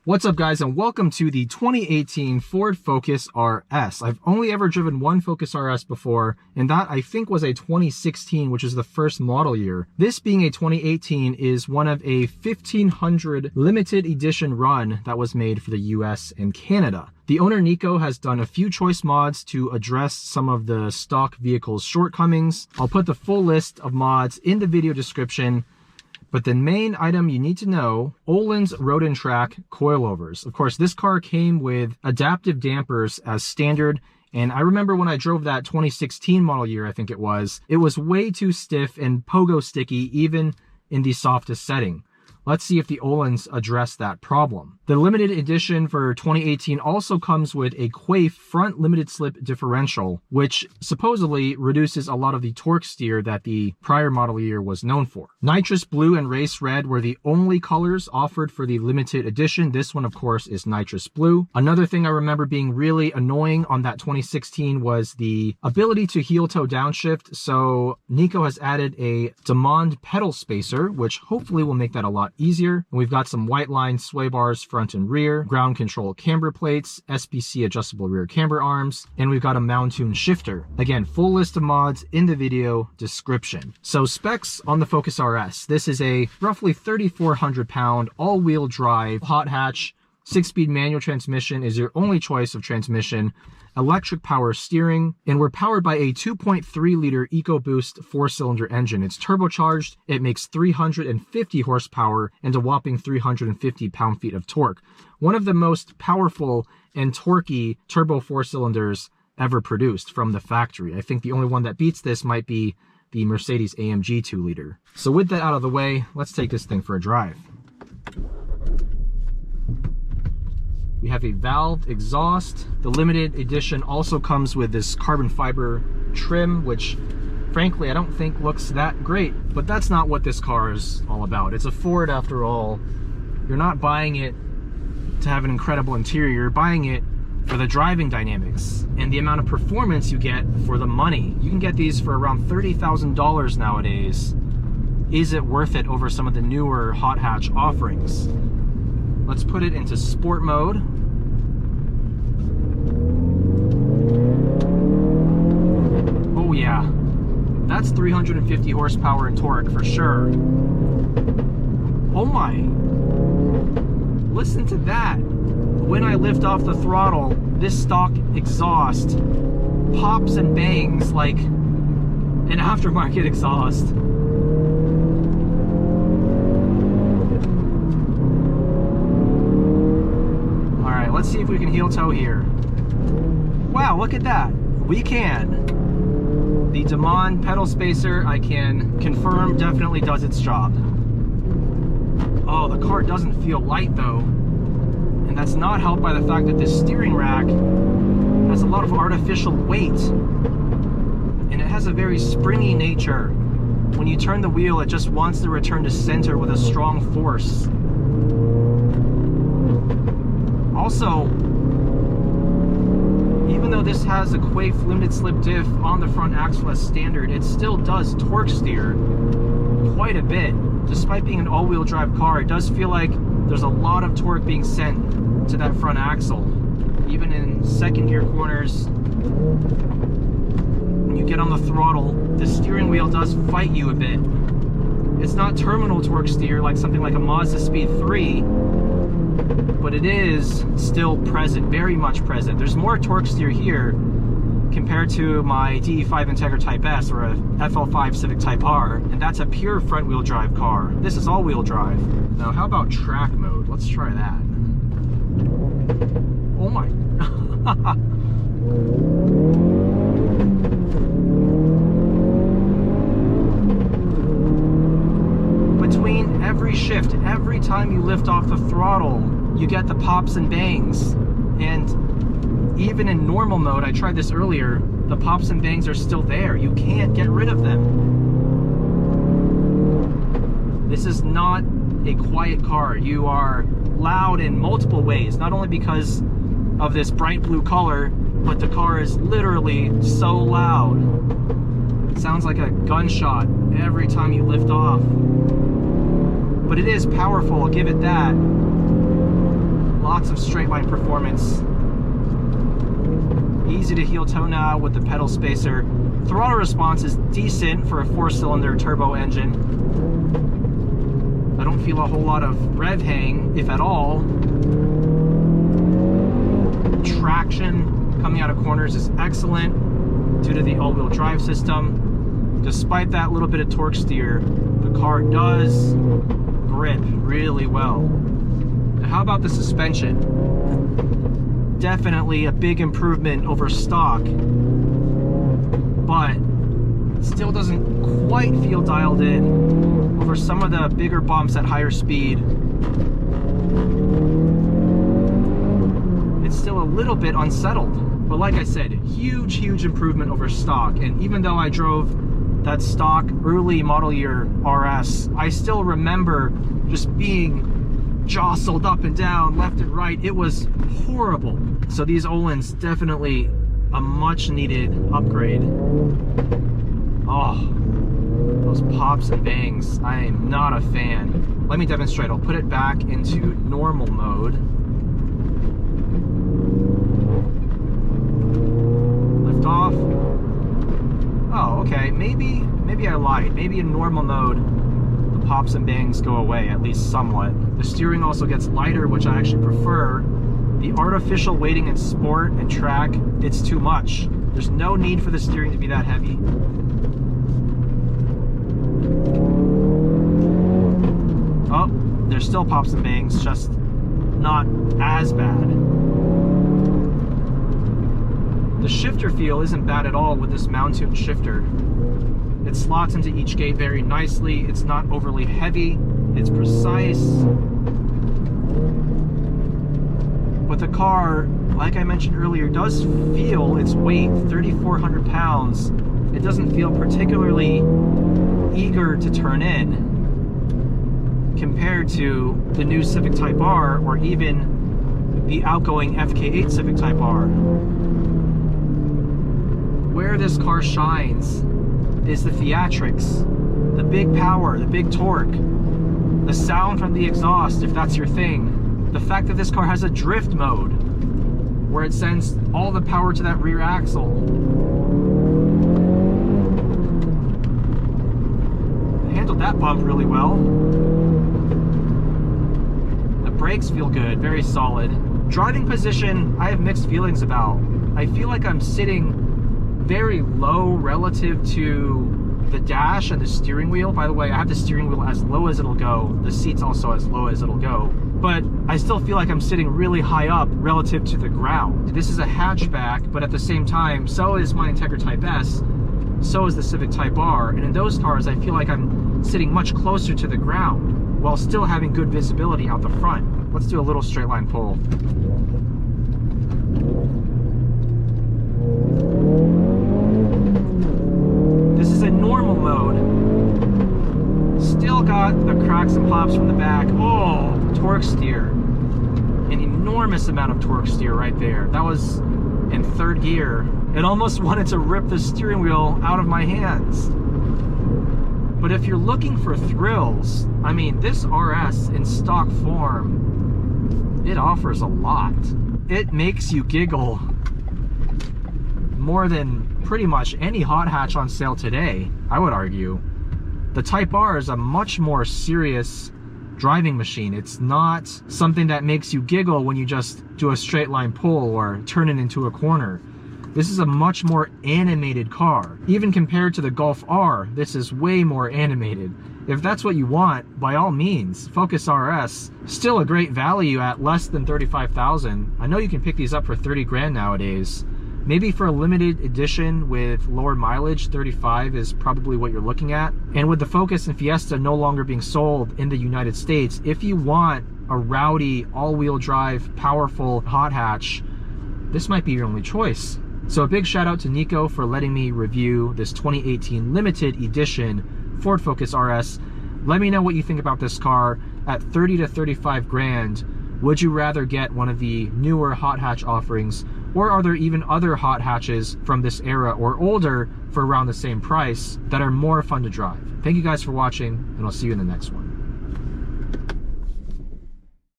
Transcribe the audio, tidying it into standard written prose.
What's up guys, and welcome to the 2018 Ford Focus RS. I've only ever driven one Focus RS before, and that I think was a 2016, which is the first model year. This being a 2018 is one of a 1500 limited edition run that was made for the US and Canada. The owner Nico has done a few choice mods to address some of the stock vehicle's shortcomings. I'll put the full list of mods in the video description. But the main item you need to know, Ohlins Road and Track coilovers. Of course, this car came with adaptive dampers as standard. And I remember when I drove that 2016 model year, I think it was way too stiff and pogo sticky, even in the softest setting. Let's see if the Ohlins address that problem. The limited edition for 2018 also comes with a Quaife front limited slip differential, which supposedly reduces a lot of the torque steer that the prior model year was known for. Nitrous blue and race red were the only colors offered for the limited edition. This one, of course, is nitrous blue. Another thing I remember being really annoying on that 2016 was the ability to heel toe downshift. So Nico has added a Damond pedal spacer, which hopefully will make that a lot easier. And we've got some Whiteline sway bars front and rear, ground control camber plates, SPC adjustable rear camber arms, and we've got a Mountune shifter. Again, full list of mods in the video description. So specs on the Focus RS. This is a roughly 3,400 pound all-wheel drive hot hatch. 6-speed manual transmission is your only choice of transmission. Electric power steering, and we're powered by a 2.3 liter EcoBoost 4-cylinder engine. It's turbocharged, it makes 350 horsepower and a whopping 350 pound-feet of torque. One of the most powerful and torquey turbo 4-cylinders ever produced from the factory. I think the only one that beats this might be the Mercedes AMG 2-liter. So with that out of the way, let's take this thing for a drive. We have a valved exhaust. The limited edition also comes with this carbon fiber trim, which frankly I don't think looks that great, but that's not what this car is all about. It's a Ford after all. You're not buying it to have an incredible interior, you're buying it for the driving dynamics and the amount of performance you get for the money. You can get these for around $30,000 nowadays. Is it worth it over some of the newer hot hatch offerings? Let's put it into sport mode. Oh yeah, that's 350 horsepower and torque for sure. Oh my, listen to that. When I lift off the throttle, this stock exhaust pops and bangs like an aftermarket exhaust. Let's see if we can heel toe here. Wow, look at that. We can. The Damond pedal spacer, I can confirm, definitely does its job. Oh, the car doesn't feel light though. And that's not helped by the fact that this steering rack has a lot of artificial weight. And it has a very springy nature. When you turn the wheel, it just wants to return to center with a strong force. Also, even though this has a Quaife limited slip diff on the front axle as standard, it still does torque steer quite a bit. Despite being an all-wheel drive car, it does feel like there's a lot of torque being sent to that front axle. Even in second gear corners, when you get on the throttle, the steering wheel does fight you a bit. It's not terminal torque steer like something like a Mazda Speed 3, but it is still present, very much present. There's more torque steer here compared to my DE5 Integra Type S or a FL5 Civic Type R, and that's a pure front wheel drive car. This is all wheel drive. Now how about track mode? Let's try that. Oh my. Between every shift, every time you lift off the throttle, you get the pops and bangs. And even in normal mode, I tried this earlier, the pops and bangs are still there. You can't get rid of them. This is not a quiet car. You are loud in multiple ways, not only because of this bright blue color, but the car is literally so loud. It sounds like a gunshot every time you lift off. But it is powerful, I'll give it that. lots of straight line performance. Easy to heel toe now with the pedal spacer. Throttle response is decent for a 4-cylinder turbo engine. I don't feel a whole lot of rev hang, if at all. Traction coming out of corners is excellent due to the all-wheel drive system. Despite that little bit of torque steer, the car does grip really well. Now, how about the suspension? Definitely a big improvement over stock, but still doesn't quite feel dialed in over some of the bigger bumps at higher speed. It's still a little bit unsettled, but like I said, huge improvement over stock. And even though I drove that stock early model year RS, I still remember just being jostled up and down, left and right. It was horrible. So these Ohlins, definitely a much needed upgrade. Oh, those pops and bangs, I am not a fan. Let me demonstrate. I'll put it back into normal mode. Lift off. Oh, okay, maybe I lied. Maybe in normal mode, the pops and bangs go away, at least somewhat. The steering also gets lighter, which I actually prefer. The artificial weighting in sport and track, it's too much. There's no need for the steering to be that heavy. Oh, there's still pops and bangs, just not as bad. The shifter feel isn't bad at all with this Mountune shifter. It slots into each gate very nicely. It's not overly heavy. It's precise. But the car, like I mentioned earlier, does feel its weight, 3,400 pounds. It doesn't feel particularly eager to turn in compared to the new Civic Type R or even the outgoing FK8 Civic Type R. Where this car shines is the theatrics, the big power, the big torque, the sound from the exhaust, if that's your thing. The fact that this car has a drift mode, where it sends all the power to that rear axle. It handled that bump really well. The brakes feel good, very solid. Driving position, I have mixed feelings about. I feel like I'm sitting very low relative to the dash and the steering wheel. By the way, I have the steering wheel as low as it'll go. The seat's also as low as it'll go. But I still feel like I'm sitting really high up relative to the ground. This is a hatchback, but at the same time, so is my Integra Type S, so is the Civic Type R. And in those cars, I feel like I'm sitting much closer to the ground while still having good visibility out the front. Let's do a little straight line pull. This is a normal mode. Still got the cracks and pops from the back. Oh, torque steer. An enormous amount of torque steer right there. That was in third gear. It almost wanted to rip the steering wheel out of my hands. But if you're looking for thrills, I mean, this RS in stock form, it offers a lot. It makes you giggle more than pretty much any hot hatch on sale today, I would argue. The Type R is a much more serious driving machine. It's not something that makes you giggle when you just do a straight line pull or turn it into a corner. This is a much more animated car. Even compared to the Golf R, this is way more animated. If that's what you want, by all means, Focus RS, still a great value at less than $35,000. I know you can pick these up for 30 grand nowadays. Maybe for a limited edition with lower mileage, 35 is probably what you're looking at. And with the Focus and Fiesta no longer being sold in the United States, if you want a rowdy, all-wheel drive, powerful hot hatch, this might be your only choice. So a big shout out to Nico for letting me review this 2018 limited edition Ford Focus RS. Let me know what you think about this car. At 30 to 35 grand, would you rather get one of the newer hot hatch offerings, or are there even other hot hatches from this era or older for around the same price that are more fun to drive? Thank you guys for watching, and I'll see you in the next one.